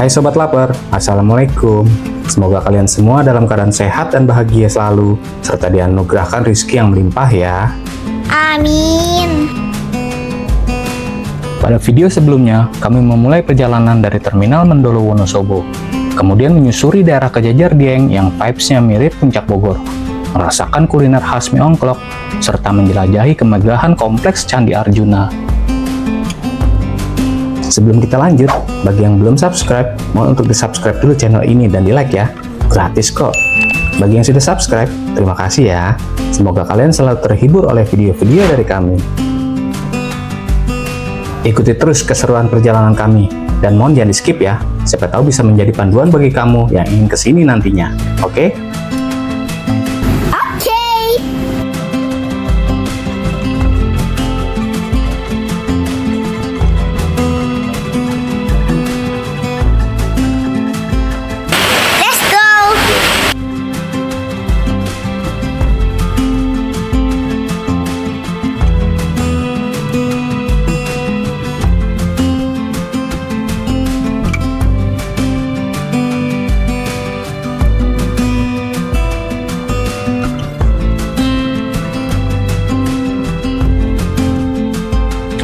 Hai Sobat Lapar, Assalamualaikum. Semoga kalian semua dalam keadaan sehat dan bahagia selalu, serta dianugerahkan rezeki yang melimpah ya. Amin. Pada video sebelumnya, kami memulai perjalanan dari Terminal Mendolo Wonosobo, kemudian menyusuri daerah Kejajar Dieng yang vibes-nya mirip Puncak Bogor, merasakan kuliner khas mie ongklok, serta menjelajahi kemegahan kompleks Candi Arjuna. Sebelum kita lanjut, bagi yang belum subscribe, mohon untuk di-subscribe dulu channel ini dan di-like ya, gratis kok. Bagi yang sudah subscribe, terima kasih ya. Semoga kalian selalu terhibur oleh video-video dari kami. Ikuti terus keseruan perjalanan kami, dan mohon jangan di-skip ya, siapa tahu bisa menjadi panduan bagi kamu yang ingin kesini nantinya, oke?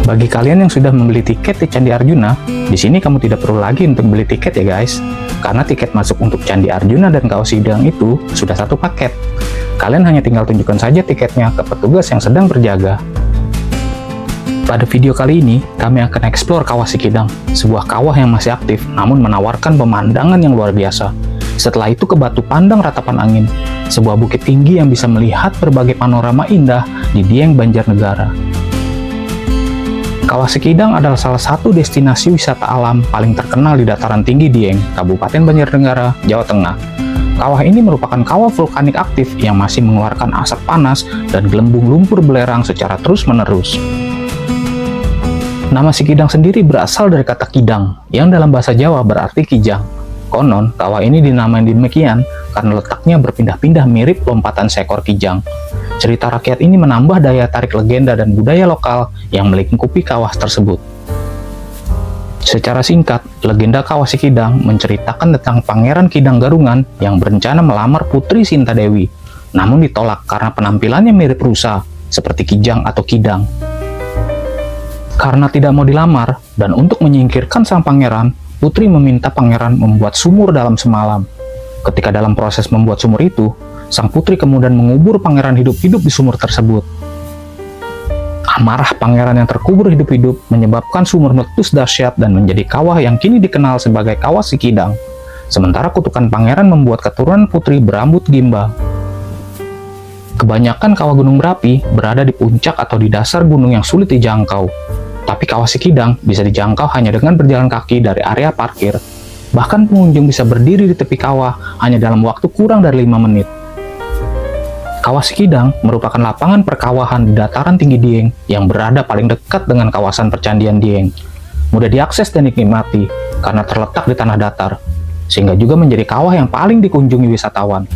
Bagi kalian yang sudah membeli tiket di Candi Arjuna, di sini kamu tidak perlu lagi untuk beli tiket ya guys, karena tiket masuk untuk Candi Arjuna dan Kawah Sikidang itu sudah satu paket. Kalian hanya tinggal tunjukkan saja tiketnya ke petugas yang sedang berjaga. Pada video kali ini, kami akan eksplor Kawah Sikidang, sebuah kawah yang masih aktif namun menawarkan pemandangan yang luar biasa. Setelah itu ke Batu Pandang Ratapan Angin, sebuah bukit tinggi yang bisa melihat berbagai panorama indah di Dieng Banjarnegara. Kawah Sikidang adalah salah satu destinasi wisata alam paling terkenal di dataran tinggi Dieng, Kabupaten Banjarnegara, Jawa Tengah. Kawah ini merupakan kawah vulkanik aktif yang masih mengeluarkan asap panas dan gelembung lumpur belerang secara terus-menerus. Nama Sikidang sendiri berasal dari kata kidang, yang dalam bahasa Jawa berarti kijang. Konon, kawah ini dinamai demikian karena letaknya berpindah-pindah mirip lompatan seekor kijang. Cerita rakyat ini menambah daya tarik legenda dan budaya lokal yang melingkupi kawah tersebut. Secara singkat, legenda Kawah Sikidang menceritakan tentang Pangeran Kidang Garungan yang berencana melamar Putri Sintadewi, namun ditolak karena penampilannya mirip rusa, seperti kijang atau kidang. Karena tidak mau dilamar, dan untuk menyingkirkan sang pangeran, Putri meminta pangeran membuat sumur dalam semalam. Ketika dalam proses membuat sumur itu, sang putri kemudian mengubur pangeran hidup-hidup di sumur tersebut. Amarah pangeran yang terkubur hidup-hidup menyebabkan sumur meletus dahsyat dan menjadi kawah yang kini dikenal sebagai Kawah Sikidang. Sementara kutukan pangeran membuat keturunan putri berambut gimbal. Kebanyakan kawah gunung berapi berada di puncak atau di dasar gunung yang sulit dijangkau. Tapi Kawah Sikidang bisa dijangkau hanya dengan berjalan kaki dari area parkir. Bahkan pengunjung bisa berdiri di tepi kawah hanya dalam waktu kurang dari 5 menit. Kawah Sikidang merupakan lapangan perkawahan di dataran tinggi Dieng yang berada paling dekat dengan kawasan percandian Dieng. Mudah diakses dan dinikmati karena terletak di tanah datar, sehingga juga menjadi kawah yang paling dikunjungi wisatawan.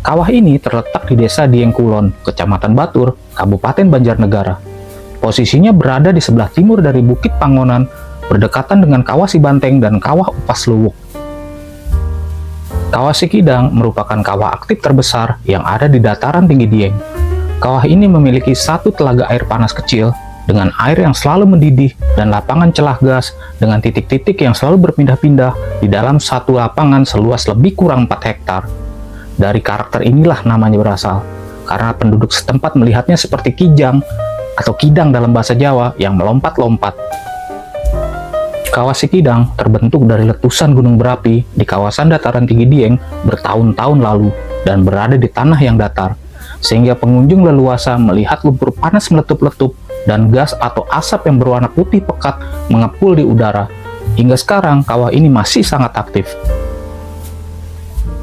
Kawah ini terletak di Desa Dieng Kulon, Kecamatan Batur, Kabupaten Banjarnegara. Posisinya berada di sebelah timur dari Bukit Pangonan, berdekatan dengan Kawah Sibanteng dan Kawah Upas Luwuk. Kawah Sikidang merupakan kawah aktif terbesar yang ada di dataran tinggi Dieng. Kawah ini memiliki satu telaga air panas kecil dengan air yang selalu mendidih dan lapangan celah gas dengan titik-titik yang selalu berpindah-pindah di dalam satu lapangan seluas lebih kurang 4 hektar. Dari karakter inilah namanya berasal, karena penduduk setempat melihatnya seperti kijang atau kidang dalam bahasa Jawa yang melompat-lompat. Kawah Sikidang terbentuk dari letusan gunung berapi di kawasan dataran tinggi Dieng bertahun-tahun lalu dan berada di tanah yang datar, sehingga pengunjung leluasa melihat lumpur panas meletup-letup dan gas atau asap yang berwarna putih pekat mengepul di udara. Hingga sekarang, kawah ini masih sangat aktif.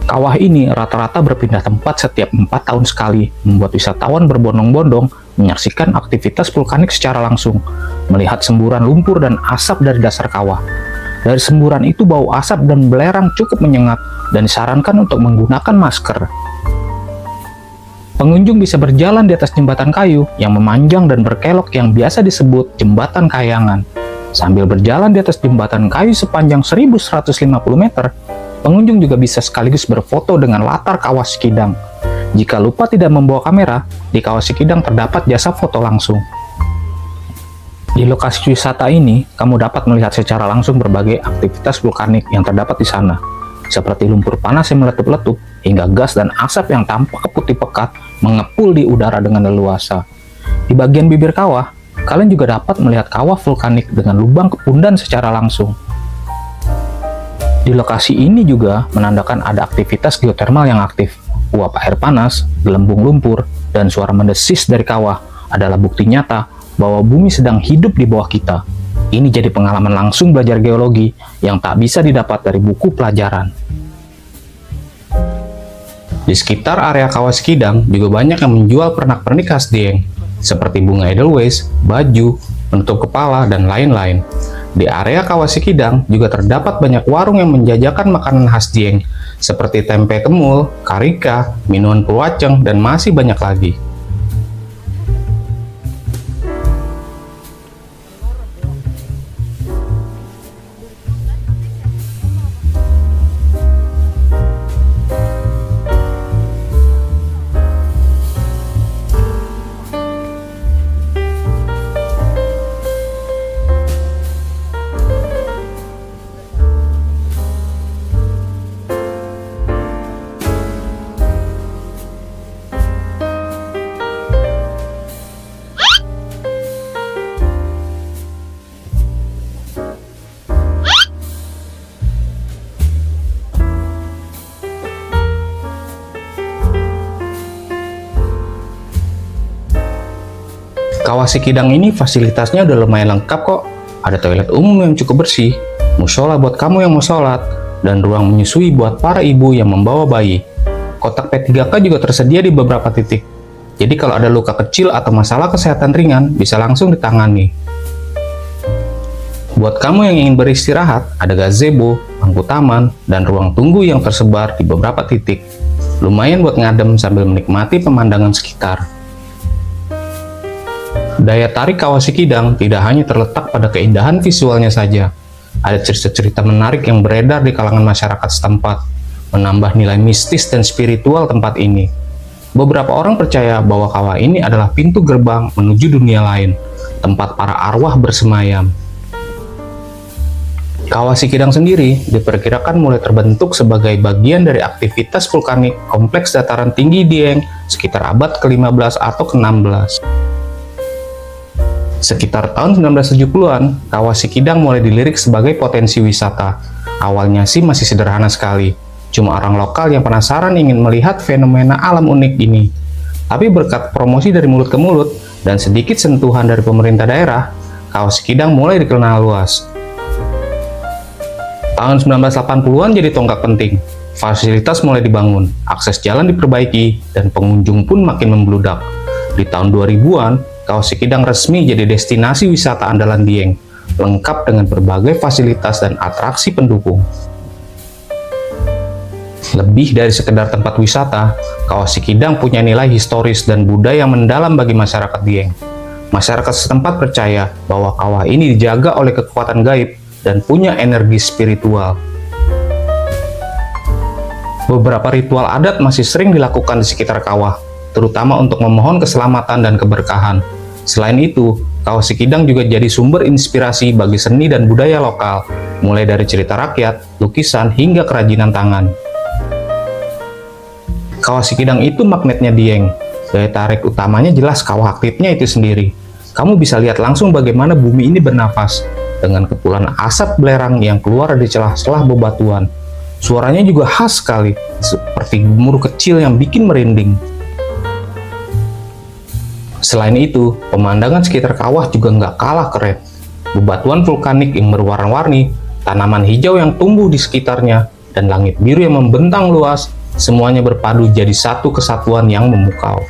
Kawah ini rata-rata berpindah tempat setiap 4 tahun sekali, membuat wisatawan berbondong-bondong menyaksikan aktivitas vulkanik secara langsung, melihat semburan lumpur dan asap dari dasar kawah. Dari semburan itu bau asap dan belerang cukup menyengat dan disarankan untuk menggunakan masker. Pengunjung bisa berjalan di atas jembatan kayu yang memanjang dan berkelok yang biasa disebut jembatan kayangan. Sambil berjalan di atas jembatan kayu sepanjang 1150 meter, pengunjung juga bisa sekaligus berfoto dengan latar Kawah Sikidang. Jika lupa tidak membawa kamera, di Kawah Sikidang terdapat jasa foto langsung. Di lokasi wisata ini, kamu dapat melihat secara langsung berbagai aktivitas vulkanik yang terdapat di sana, seperti lumpur panas yang meletup-letup, hingga gas dan asap yang tampak putih pekat mengepul di udara dengan leluasa. Di bagian bibir kawah, kalian juga dapat melihat kawah vulkanik dengan lubang kepundan secara langsung. Di lokasi ini juga menandakan ada aktivitas geotermal yang aktif. Uap air panas, gelembung lumpur, dan suara mendesis dari kawah adalah bukti nyata bahwa bumi sedang hidup di bawah kita. Ini jadi pengalaman langsung belajar geologi yang tak bisa didapat dari buku pelajaran. Di sekitar area Kawah Sikidang juga banyak yang menjual pernak-pernik khas Dieng, seperti bunga edelweiss, baju, penutup kepala, dan lain-lain. Di area Kawah Sikidang juga terdapat banyak warung yang menjajakan makanan khas Dieng, seperti tempe kemul, karika, minuman purwaceng, dan masih banyak lagi. Kawah Sikidang ini fasilitasnya udah lumayan lengkap kok. Ada toilet umum yang cukup bersih, musola buat kamu yang mau sholat, dan ruang menyusui buat para ibu yang membawa bayi. Kotak P3K juga tersedia di beberapa titik. Jadi kalau ada luka kecil atau masalah kesehatan ringan, bisa langsung ditangani. Buat kamu yang ingin beristirahat, ada gazebo, bangku taman, dan ruang tunggu yang tersebar di beberapa titik. Lumayan buat ngadem sambil menikmati pemandangan sekitar. Daya tarik Kawah Sikidang tidak hanya terletak pada keindahan visualnya saja. Ada cerita-cerita menarik yang beredar di kalangan masyarakat setempat, menambah nilai mistis dan spiritual tempat ini. Beberapa orang percaya bahwa kawah ini adalah pintu gerbang menuju dunia lain, tempat para arwah bersemayam. Kawah Sikidang sendiri diperkirakan mulai terbentuk sebagai bagian dari aktivitas vulkanik kompleks dataran tinggi Dieng sekitar abad ke-15 atau ke-16. Sekitar tahun 1970-an, Kawah Sikidang mulai dilirik sebagai potensi wisata. Awalnya sih masih sederhana sekali, cuma orang lokal yang penasaran ingin melihat fenomena alam unik ini. Tapi berkat promosi dari mulut ke mulut dan sedikit sentuhan dari pemerintah daerah, Kawah Sikidang mulai dikenal luas. Tahun 1980-an jadi tonggak penting. Fasilitas mulai dibangun, akses jalan diperbaiki, dan pengunjung pun makin membludak. Di tahun 2000-an, Kawah Sikidang resmi jadi destinasi wisata andalan Dieng, lengkap dengan berbagai fasilitas dan atraksi pendukung. Lebih dari sekedar tempat wisata, Kawah Sikidang punya nilai historis dan budaya yang mendalam bagi masyarakat Dieng. Masyarakat setempat percaya bahwa kawah ini dijaga oleh kekuatan gaib dan punya energi spiritual. Beberapa ritual adat masih sering dilakukan di sekitar kawah, terutama untuk memohon keselamatan dan keberkahan. Selain itu, Kawah Sikidang juga jadi sumber inspirasi bagi seni dan budaya lokal, mulai dari cerita rakyat, lukisan, hingga kerajinan tangan. Kawah Sikidang itu magnetnya Dieng. Daya tarik utamanya jelas kawah aktifnya itu sendiri. Kamu bisa lihat langsung bagaimana bumi ini bernafas, dengan kepulan asap belerang yang keluar dari celah-celah bebatuan. Suaranya juga khas sekali, seperti gemuruh kecil yang bikin merinding. Selain itu, pemandangan sekitar kawah juga nggak kalah keren. Bebatuan vulkanik yang berwarna-warni, tanaman hijau yang tumbuh di sekitarnya, dan langit biru yang membentang luas, semuanya berpadu jadi satu kesatuan yang memukau.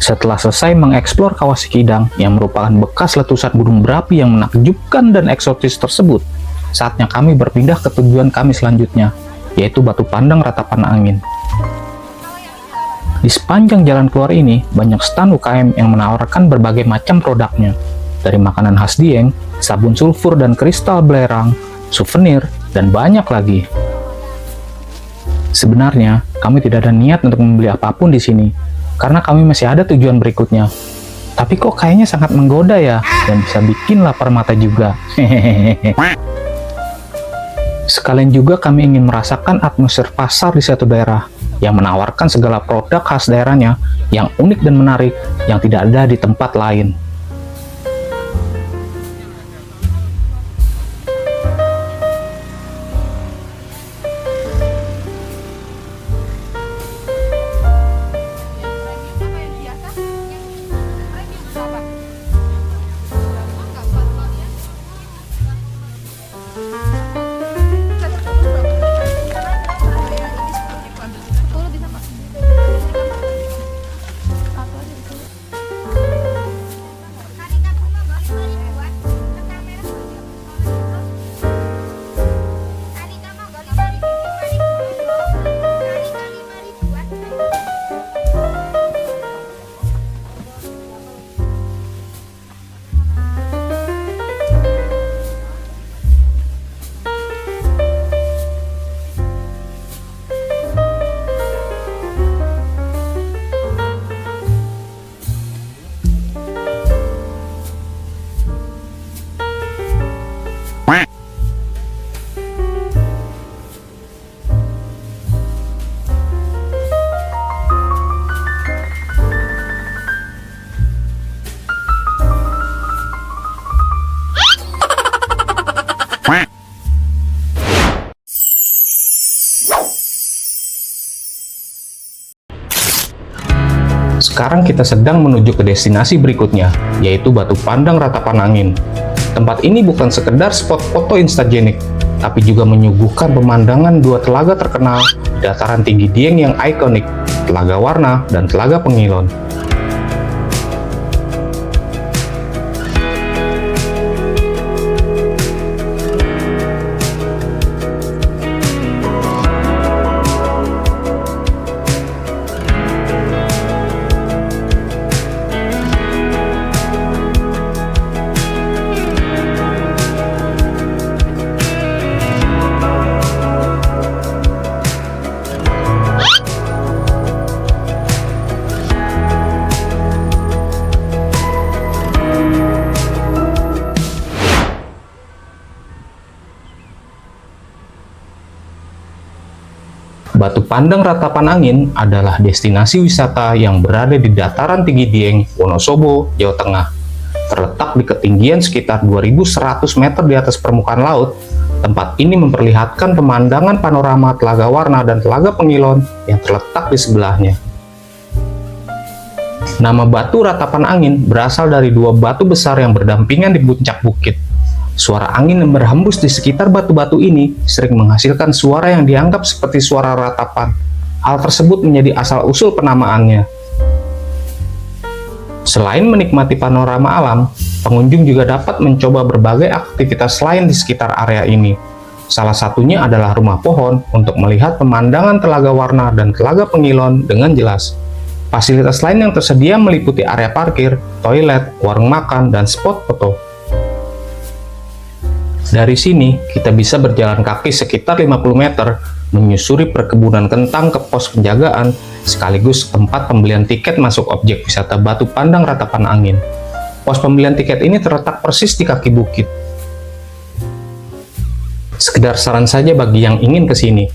Setelah selesai mengeksplor kawah Sikidang yang merupakan bekas letusan gunung berapi yang menakjubkan dan eksotis tersebut, saatnya kami berpindah ke tujuan kami selanjutnya, yaitu Batu Pandang Ratapan Angin. Di sepanjang jalan keluar ini, banyak stand UKM yang menawarkan berbagai macam produknya, dari makanan khas Dieng, sabun sulfur dan kristal belerang, souvenir, dan banyak lagi. Sebenarnya, kami tidak ada niat untuk membeli apapun di sini, karena kami masih ada tujuan berikutnya. Tapi kok kayaknya sangat menggoda ya, dan bisa bikin lapar mata juga. Sekalian juga kami ingin merasakan atmosfer pasar di suatu daerah, yang menawarkan segala produk khas daerahnya, yang unik dan menarik, yang tidak ada di tempat lain. Sekarang kita sedang menuju ke destinasi berikutnya, yaitu Batu Pandang Ratapan Angin. Tempat ini bukan sekedar spot foto instagenik, tapi juga menyuguhkan pemandangan dua telaga terkenal di dataran tinggi Dieng yang ikonik, Telaga Warna dan Telaga Pengilon. Batu Pandang Ratapan Angin adalah destinasi wisata yang berada di dataran tinggi Dieng, Wonosobo, Jawa Tengah. Terletak di ketinggian sekitar 2.100 meter di atas permukaan laut, tempat ini memperlihatkan pemandangan panorama Telaga Warna dan Telaga Pengilon yang terletak di sebelahnya. Nama Batu Ratapan Angin berasal dari dua batu besar yang berdampingan di puncak bukit. Suara angin yang berhembus di sekitar batu-batu ini sering menghasilkan suara yang dianggap seperti suara ratapan. Hal tersebut menjadi asal-usul penamaannya. Selain menikmati panorama alam, pengunjung juga dapat mencoba berbagai aktivitas lain di sekitar area ini. Salah satunya adalah rumah pohon untuk melihat pemandangan Telaga Warna dan Telaga Pengilon dengan jelas. Fasilitas lain yang tersedia meliputi area parkir, toilet, warung makan, dan spot foto. Dari sini, kita bisa berjalan kaki sekitar 50 meter, menyusuri perkebunan kentang ke pos penjagaan, sekaligus tempat pembelian tiket masuk objek wisata Batu Pandang Ratapan Angin. Pos pembelian tiket ini terletak persis di kaki bukit. Sekedar saran saja bagi yang ingin ke sini,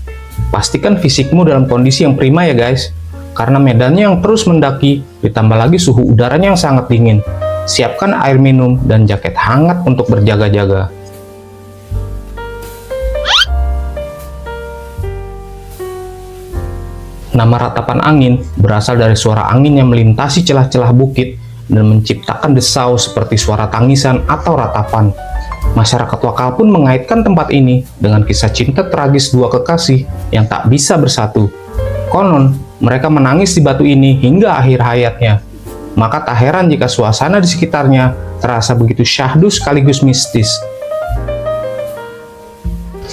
pastikan fisikmu dalam kondisi yang prima ya guys, karena medannya yang terus mendaki, ditambah lagi suhu udaranya yang sangat dingin. Siapkan air minum dan jaket hangat untuk berjaga-jaga. Nama Ratapan Angin berasal dari suara angin yang melintasi celah-celah bukit dan menciptakan desau seperti suara tangisan atau ratapan. Masyarakat lokal pun mengaitkan tempat ini dengan kisah cinta tragis dua kekasih yang tak bisa bersatu. Konon, mereka menangis di batu ini hingga akhir hayatnya. maka tak heran jika suasana di sekitarnya terasa begitu syahdu sekaligus mistis.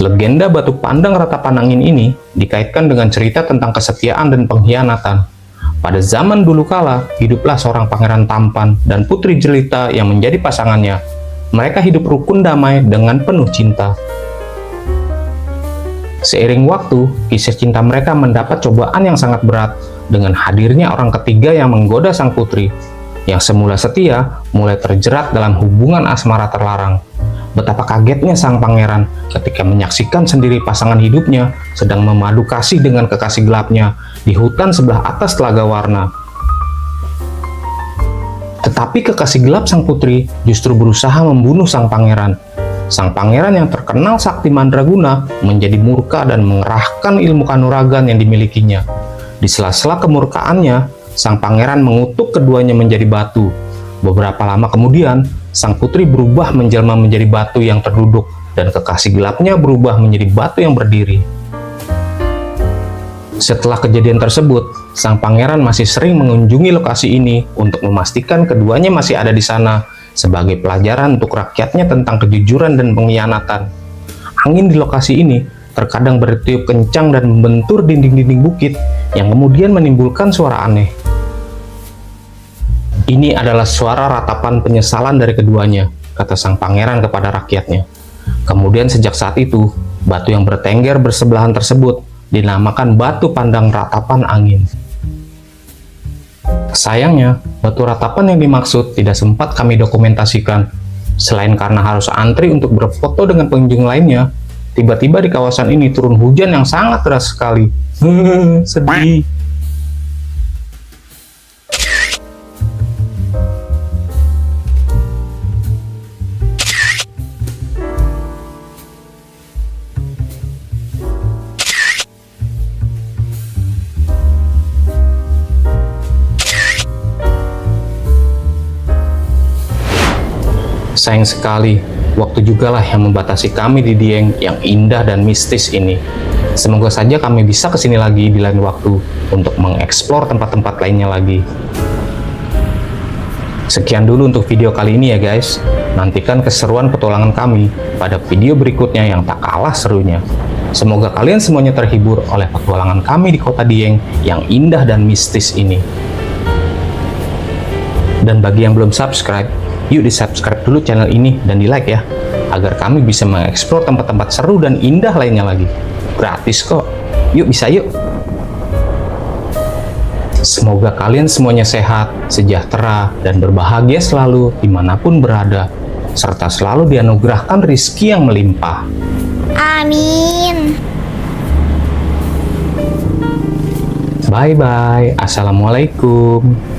Legenda batu pandang ratapan angin ini dikaitkan dengan cerita tentang kesetiaan dan pengkhianatan. Pada zaman dulu kala, hiduplah seorang pangeran tampan dan putri jelita yang menjadi pasangannya. Mereka hidup rukun damai dengan penuh cinta. Seiring waktu, kisah cinta mereka mendapat cobaan yang sangat berat dengan hadirnya orang ketiga yang menggoda sang putri, yang semula setia mulai terjerat dalam hubungan asmara terlarang. Betapa kagetnya sang pangeran ketika menyaksikan sendiri pasangan hidupnya sedang memadu kasih dengan kekasih gelapnya di hutan sebelah atas Telaga Warna. Tetapi kekasih gelap sang putri justru berusaha membunuh sang pangeran. Sang pangeran yang terkenal sakti mandraguna menjadi murka dan mengerahkan ilmu kanuragan yang dimilikinya. Di sela-sela kemurkaannya, sang pangeran mengutuk keduanya menjadi batu. Beberapa lama kemudian, sang putri berubah menjelma menjadi batu yang terduduk dan kekasih gelapnya berubah menjadi batu yang berdiri. Setelah kejadian tersebut, sang pangeran masih sering mengunjungi lokasi ini untuk memastikan keduanya masih ada di sana sebagai pelajaran untuk rakyatnya tentang kejujuran dan pengkhianatan. Angin di lokasi ini terkadang bertiup kencang dan membentur dinding-dinding bukit yang kemudian menimbulkan suara aneh. Ini adalah suara ratapan penyesalan dari keduanya, kata sang pangeran kepada rakyatnya. Kemudian sejak saat itu, batu yang bertengger bersebelahan tersebut dinamakan batu pandang ratapan angin. Sayangnya, batu ratapan yang dimaksud tidak sempat kami dokumentasikan. Selain karena harus antri untuk berfoto dengan pengunjung lainnya, tiba-tiba di kawasan ini turun hujan yang sangat deras sekali. Sedih. Sayang sekali, waktu jugalah yang membatasi kami di Dieng yang indah dan mistis ini. Semoga saja kami bisa kesini lagi di lain waktu untuk mengeksplor tempat-tempat lainnya lagi. Sekian dulu untuk video kali ini ya guys. Nantikan keseruan petualangan kami pada video berikutnya yang tak kalah serunya. Semoga kalian semuanya terhibur oleh petualangan kami di kota Dieng yang indah dan mistis ini. Dan bagi yang belum subscribe, yuk di-subscribe dulu channel ini dan di-like ya, agar kami bisa mengeksplor tempat-tempat seru dan indah lainnya lagi. Gratis kok. Yuk bisa yuk. Semoga kalian semuanya sehat, sejahtera, dan berbahagia selalu dimanapun berada, serta selalu dianugerahkan rizki yang melimpah. Amin. Bye-bye. Assalamualaikum.